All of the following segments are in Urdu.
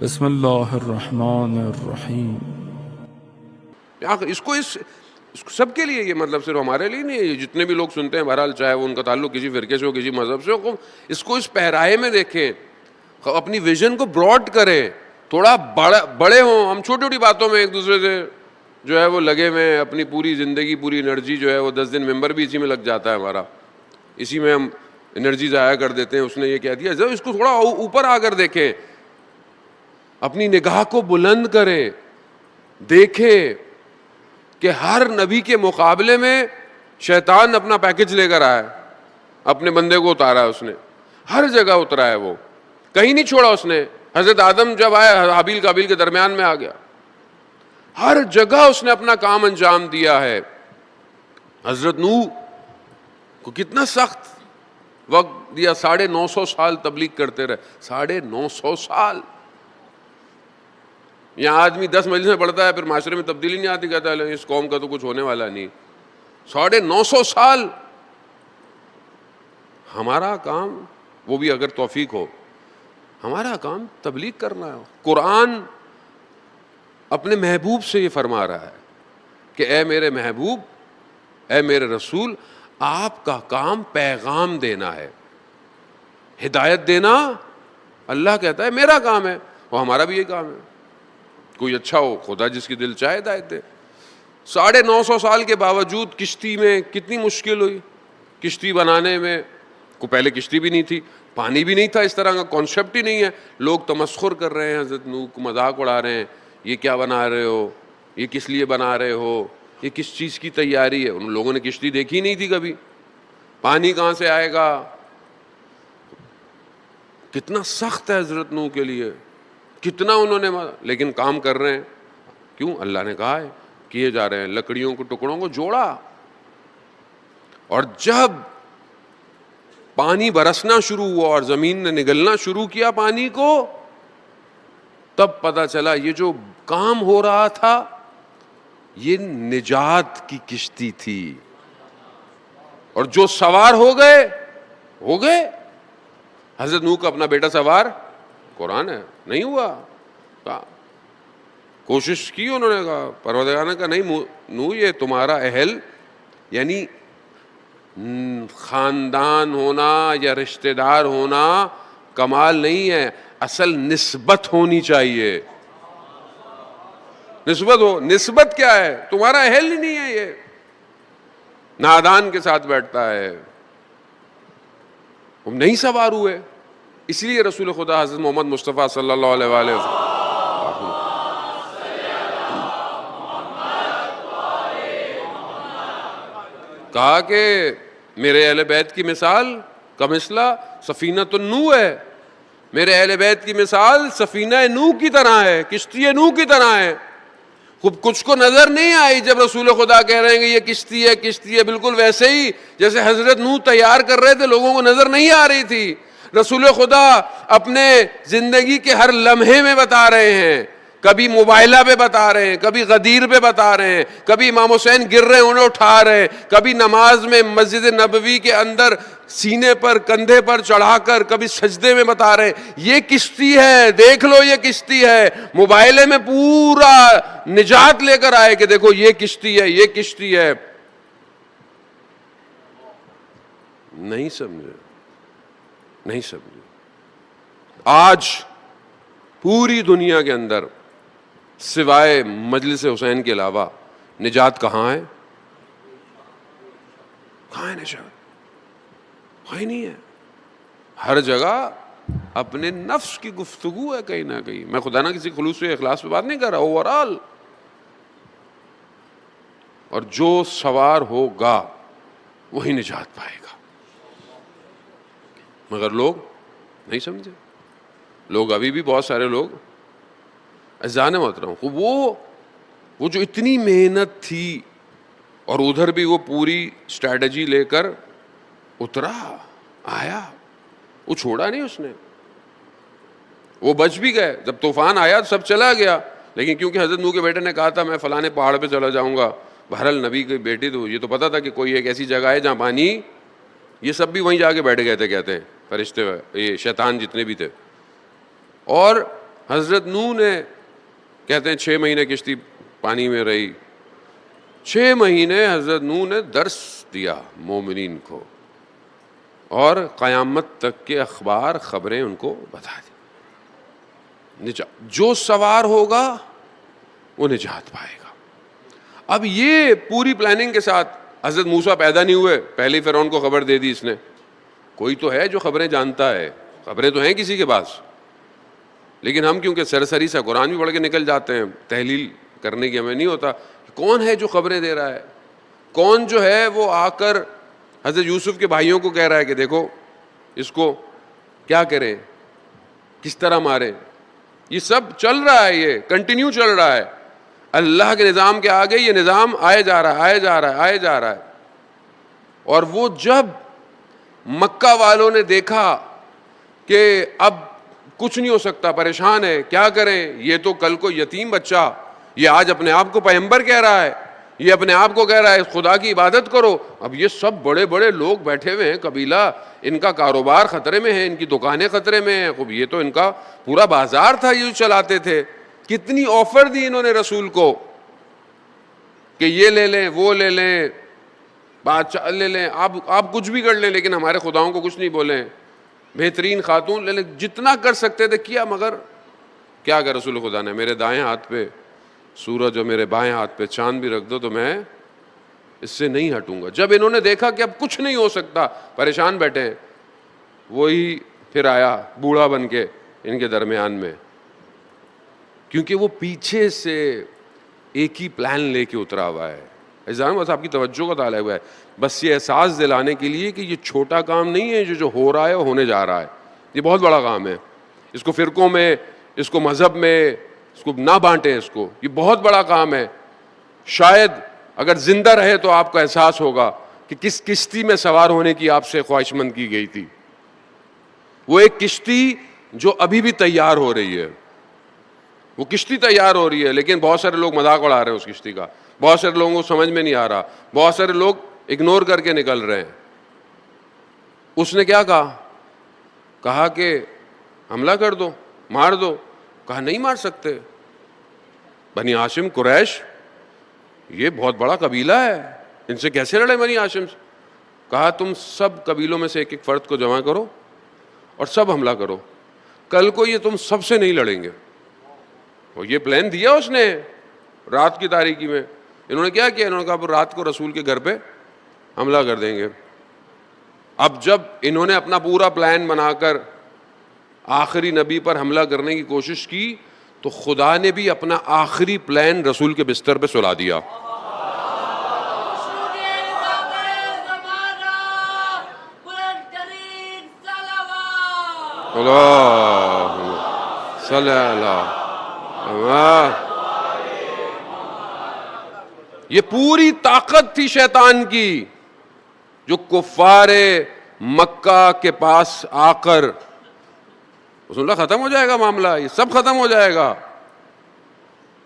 بسم اللہ الرحمن الرحیم۔ اس کو سب کے لیے، یہ مطلب صرف ہمارے لیے نہیں ہے، یہ جتنے بھی لوگ سنتے ہیں بہرحال چاہے وہ ان کا تعلق کسی فرقے سے ہو، کسی مذہب سے ہو، اس کو اس پہرائے میں دیکھیں، اپنی ویژن کو براڈ کریں، تھوڑا بڑے ہوں۔ ہم چھوٹی چھوٹی باتوں میں ایک دوسرے سے جو ہے وہ لگے ہوئے، اپنی پوری زندگی پوری انرجی جو ہے وہ 10 دن ممبر بھی اسی میں لگ جاتا ہے ہمارا، اسی میں ہم انرجی ضائع کر دیتے ہیں۔ اس نے یہ کہہ دیا، جب اس کو تھوڑا اوپر آ کر دیکھیں، اپنی نگاہ کو بلند کریں، دیکھیں کہ ہر نبی کے مقابلے میں شیطان اپنا پیکج لے کر آیا، اپنے بندے کو اتارا، اس نے ہر جگہ اترا ہے، وہ کہیں نہیں چھوڑا اس نے۔ حضرت آدم جب آئے، حابیل قابیل کے درمیان میں آ گیا، ہر جگہ اس نے اپنا کام انجام دیا ہے۔ حضرت نوح کو کتنا سخت وقت دیا، 950 سال تبلیغ کرتے رہے، 950 سال۔ یہاں آدمی 10 مجلسیں پڑھتا ہے، پھر معاشرے میں تبدیلی نہیں آتی، کہتا ہے اس قوم کا تو کچھ ہونے والا نہیں۔ 950 سال ہمارا کام، وہ بھی اگر توفیق ہو، ہمارا کام تبلیغ کرنا ہے۔ قرآن اپنے محبوب سے یہ فرما رہا ہے کہ اے میرے محبوب، اے میرے رسول، آپ کا کام پیغام دینا ہے، ہدایت دینا۔ اللہ کہتا ہے میرا کام ہے، اور ہمارا بھی یہ کام ہے۔ کوئی اچھا ہو، خدا جس کی دل چاہے ہدایت دے۔ 950 سال کے باوجود کشتی میں کتنی مشکل ہوئی، کشتی بنانے میں۔ کو پہلے کشتی بھی نہیں تھی، پانی بھی نہیں تھا، اس طرح کا کانسیپٹ ہی نہیں ہے۔ لوگ تمسخر کر رہے ہیں، حضرت نوح کو مذاق اڑا رہے ہیں، یہ کیا بنا رہے ہو، یہ کس لیے بنا رہے ہو، یہ کس چیز کی تیاری ہے۔ ان لوگوں نے کشتی دیکھی نہیں تھی کبھی، پانی کہاں سے آئے گا۔ کتنا سخت ہے حضرت نوح کے لیے، کتنا انہوں نے، لیکن کام کر رہے ہیں۔ کیوں؟ اللہ نے کہا ہے، کیے جا رہے ہیں۔ لکڑیوں کو، ٹکڑوں کو جوڑا، اور جب پانی برسنا شروع ہوا اور زمین نے نگلنا شروع کیا پانی کو، تب پتا چلا یہ جو کام ہو رہا تھا یہ نجات کی کشتی تھی، اور جو سوار ہو گئے ہو گئے۔ حضرت نوح کا اپنا بیٹا سوار، قرآن ہے، نہیں ہوا۔ کوشش کی، انہوں نے کہا، پروردگار نے کہا نہیں نوح، یہ تمہارا اہل، یعنی خاندان ہونا یا رشتہ دار ہونا کمال نہیں ہے، اصل نسبت ہونی چاہیے۔ نسبت ہو، نسبت کیا ہے؟ تمہارا اہل ہی نہیں ہے، یہ نادان کے ساتھ بیٹھتا ہے۔ ہم نہیں سوار ہوئے، اس لیے رسول خدا حضرت محمد مصطفیٰ صلی اللہ علیہ وآلہ وسلم کہا کہ میرے اہل بیت کی مثال کمثلہ سفینۃ النوح ہے، میرے اہل بیت کی مثال سفینہ نوح کی طرح ہے، کشتی نوح کی طرح ہے۔ کچھ کو نظر نہیں آئی جب رسول خدا کہہ رہے ہیں کہ یہ کشتی ہے، کشتی ہے، بالکل ویسے ہی جیسے حضرت نوح تیار کر رہے تھے، لوگوں کو نظر نہیں آ رہی تھی۔ رسول خدا اپنے زندگی کے ہر لمحے میں بتا رہے ہیں، کبھی موبائلہ پہ بتا رہے ہیں، کبھی غدیر پہ بتا رہے ہیں، کبھی امام حسین گر رہے ہیں انہیں اٹھا رہے ہیں، کبھی نماز میں مسجد نبوی کے اندر سینے پر کندھے پر چڑھا کر، کبھی سجدے میں بتا رہے ہیں یہ کشتی ہے، دیکھ لو یہ کشتی ہے۔ موبائلے میں پورا نجات لے کر آئے کہ دیکھو یہ کشتی ہے، یہ کشتی ہے۔ نہیں سمجھے، نہیں سمجھے۔ آج پوری دنیا کے اندر سوائے مجلس حسین کے علاوہ نجات کہاں ہے؟ کہاں ہے نجات؟ کہیں نہیں ہے۔ ہر جگہ اپنے نفس کی گفتگو ہے کہیں نہ کہیں۔ میں خدا نہ کسی خلوص و اخلاص پہ بات نہیں کر رہا، اوورآل۔ اور جو سوار ہوگا وہی نجات پائے گا، مگر لوگ نہیں سمجھے۔ لوگ ابھی بھی بہت سارے لوگ اذان محترم، وہ جو اتنی محنت تھی، اور ادھر بھی وہ پوری اسٹریٹجی لے کر اترا آیا، وہ چھوڑا نہیں اس نے۔ وہ بچ بھی گئے، جب طوفان آیا سب چلا گیا، لیکن کیونکہ حضرت نوح کے بیٹے نے کہا تھا میں فلانے پہاڑ پہ چلا جاؤں گا، بہرحال نبی کی بیٹی تو یہ تو پتا تھا کہ کوئی ایک ایسی جگہ ہے جہاں پانی، یہ سب بھی وہیں جا کے بیٹھ گئے تھے، کہتے ہیں فرشتے، یہ شیطان جتنے بھی تھے۔ اور حضرت نوح نے کہتے ہیں 6 مہینے کشتی پانی میں رہی. 6 مہینے حضرت نوح نے درس دیا مومنین کو اور قیامت تک کے اخبار خبریں ان کو بتا دی. جو سوار ہوگا وہ نجات پائے گا. اب یہ پوری پلاننگ کے ساتھ حضرت موسیٰ پیدا نہیں ہوئے, پہلے ہی فرعون کو خبر دے دی اس نے. کوئی تو ہے جو خبریں جانتا ہے, خبریں تو ہیں کسی کے پاس, لیکن ہم کیونکہ سرسری سا قرآن بھی پڑھ کے نکل جاتے ہیں, تحلیل کرنے کی ہمیں نہیں ہوتا کون ہے جو خبریں دے رہا ہے, کون جو ہے وہ آ کر حضرت یوسف کے بھائیوں کو کہہ رہا ہے کہ دیکھو اس کو کیا کریں, کس طرح ماریں. یہ سب چل رہا ہے, یہ کنٹینیو چل رہا ہے. اللہ کے نظام کے آگے یہ نظام آئے جا رہا ہے, آئے جا رہا ہے, آئے جا رہا ہے. اور وہ جب مکہ والوں نے دیکھا کہ اب کچھ نہیں ہو سکتا, پریشان ہے, کیا کریں, یہ تو کل کو یتیم بچہ, یہ آج اپنے آپ کو پیغمبر کہہ رہا ہے, یہ اپنے آپ کو کہہ رہا ہے خدا کی عبادت کرو. اب یہ سب بڑے بڑے لوگ بیٹھے ہوئے ہیں, قبیلہ, ان کا کاروبار خطرے میں ہے, ان کی دکانیں خطرے میں ہیں. خوب یہ تو ان کا پورا بازار تھا, یہ چلاتے تھے. کتنی آفر دی انہوں نے رسول کو کہ یہ لے لیں, وہ لے لیں, بادشاہ لے لیں, آپ کچھ بھی کر لیں لیکن ہمارے خداؤں کو کچھ نہیں بولیں, بہترین خاتون لے لیں. جتنا کر سکتے تھے کیا, مگر کیا کہ رسول خدا نے, میرے دائیں ہاتھ پہ سورج اور میرے بائیں ہاتھ پہ چاند بھی رکھ دو تو میں اس سے نہیں ہٹوں گا. جب انہوں نے دیکھا کہ اب کچھ نہیں ہو سکتا, پریشان بیٹھے ہیں, وہی پھر آیا بوڑھا بن کے ان کے درمیان میں, کیونکہ وہ پیچھے سے ایک ہی پلان لے کے اترا ہوا ہے. عزیزان بس آپ کی توجہ کا طالب ہے, بس یہ احساس دلانے کے لیے کہ یہ چھوٹا کام نہیں ہے جو ہو رہا ہے اور ہونے جا رہا ہے, یہ بہت بڑا کام ہے. اس کو فرقوں میں, اس کو مذہب میں, اس کو نہ بانٹیں, اس کو, یہ بہت بڑا کام ہے. شاید اگر زندہ رہے تو آپ کا احساس ہوگا کہ کس کشتی میں سوار ہونے کی آپ سے خواہش مند کی گئی تھی. وہ ایک کشتی جو ابھی بھی تیار ہو رہی ہے, وہ کشتی تیار ہو رہی ہے, لیکن بہت سارے لوگ مذاق اڑا رہے ہیں اس کشتی کا, بہت سارے لوگوں کو سمجھ میں نہیں آ رہا, بہت سارے لوگ اگنور کر کے نکل رہے ہیں. اس نے کیا کہا کہ حملہ کر دو, مار دو. کہا نہیں مار سکتے, بنی ہاشم قریش یہ بہت بڑا قبیلہ ہے, ان سے کیسے لڑے بنی ہاشم سے. کہا تم سب قبیلوں میں سے ایک ایک فرد کو جمع کرو اور سب حملہ کرو, کل کو یہ تم سب سے نہیں لڑیں گے. اور یہ پلان دیا اس نے رات کی تاریکی میں. انہوں نے کیا کیا, انہوں نے کہا رات کو رسول کے گھر پہ حملہ کر دیں گے. اب جب انہوں نے اپنا پورا پلان بنا کر آخری نبی پر حملہ کرنے کی کوشش کی تو خدا نے بھی اپنا آخری پلان رسول کے بستر پہ سلا دیا. اللہم صلی اللہ. یہ پوری طاقت تھی شیطان کی جو کفار مکہ کے پاس آ کر رسول اللہ ختم ہو جائے گا معاملہ, یہ سب ختم ہو جائے گا.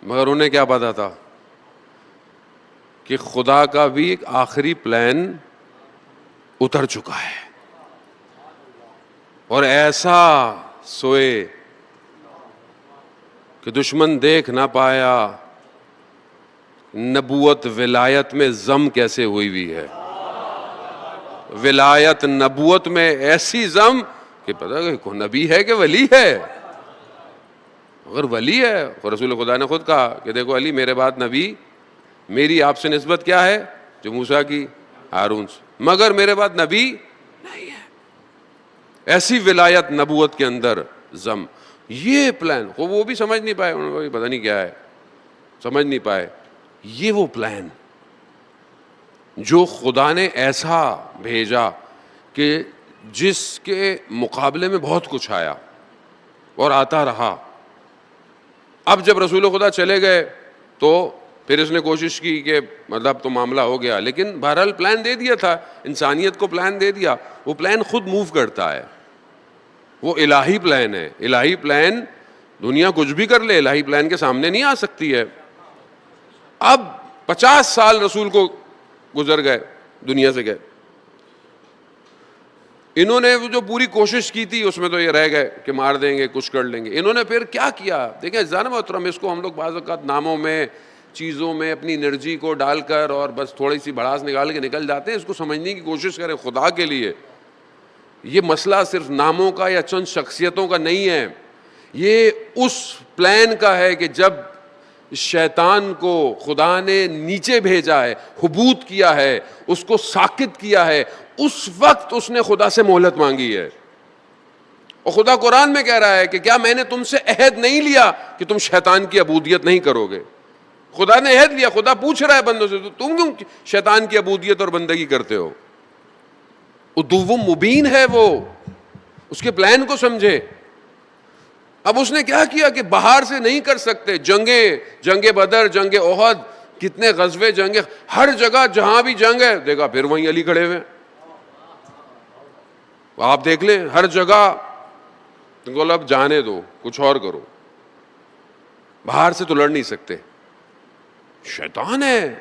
مگر انہیں کیا پتا تھا کہ خدا کا بھی ایک آخری پلان اتر چکا ہے, اور ایسا سوئے کہ دشمن دیکھ نہ پایا نبوت ولایت میں زم کیسے ہوئی ہے. ولایت نبوت میں ایسی زم کہ پتہ کہ کون نبی ہے کہ ولی ہے. اگر ولی ہے, اور رسول خدا نے خود کہا کہ دیکھو علی میرے بعد نبی, میری آپ سے نسبت کیا ہے جو موسیٰ کی ہارون سے, مگر میرے بعد نبی نہیں ہے. ایسی ولایت نبوت کے اندر زم. یہ پلان وہ بھی سمجھ نہیں پائے, انہوں نے پتہ نہیں کیا ہے, سمجھ نہیں پائے. یہ وہ پلان جو خدا نے ایسا بھیجا کہ جس کے مقابلے میں بہت کچھ آیا اور آتا رہا. اب جب رسول خدا چلے گئے تو پھر اس نے کوشش کی کہ مطلب تو معاملہ ہو گیا, لیکن بہرحال پلان دے دیا تھا, انسانیت کو پلان دے دیا. وہ پلان خود موو کرتا ہے, وہ الہی پلان ہے. الہی پلان دنیا کچھ بھی کر لے, الہی پلان کے سامنے نہیں آ سکتی ہے. اب 50 سال رسول کو گزر گئے, دنیا سے گئے. انہوں نے جو پوری کوشش کی تھی اس میں تو یہ رہ گئے کہ مار دیں گے کچھ کر لیں گے. انہوں نے پھر کیا کیا دیکھیں عزیزان محترم, اس کو ہم لوگ بعض اوقات ناموں میں چیزوں میں اپنی انرجی کو ڈال کر اور بس تھوڑی سی بھڑاس نکال کے نکل جاتے ہیں. اس کو سمجھنے کی کوشش کریں خدا کے لیے. یہ مسئلہ صرف ناموں کا یا چند شخصیتوں کا نہیں ہے, یہ اس پلان کا ہے کہ جب شیطان کو خدا نے نیچے بھیجا ہے, حبوط کیا ہے, اس کو ساکت کیا ہے, اس وقت اس نے خدا سے مہلت مانگی ہے. اور خدا قرآن میں کہہ رہا ہے کہ کیا میں نے تم سے عہد نہیں لیا کہ تم شیطان کی عبودیت نہیں کرو گے. خدا نے عہد لیا. خدا پوچھ رہا ہے بندوں سے تو تم کیوں شیطان کی عبودیت اور بندگی کرتے ہو. عدو مبین ہے وہ, اس کے پلان کو سمجھے. اب اس نے کیا کیا کہ باہر سے نہیں کر سکتے. جنگ بدر, جنگ احد, کتنے غزوے, جنگ, ہر جگہ جہاں بھی جنگ ہے دیکھا پھر وہیں علی کھڑے ہوئے. آپ دیکھ لیں ہر جگہ. تو اب جانے دو, کچھ اور کرو. باہر سے تو لڑ نہیں سکتے, شیطان ہے.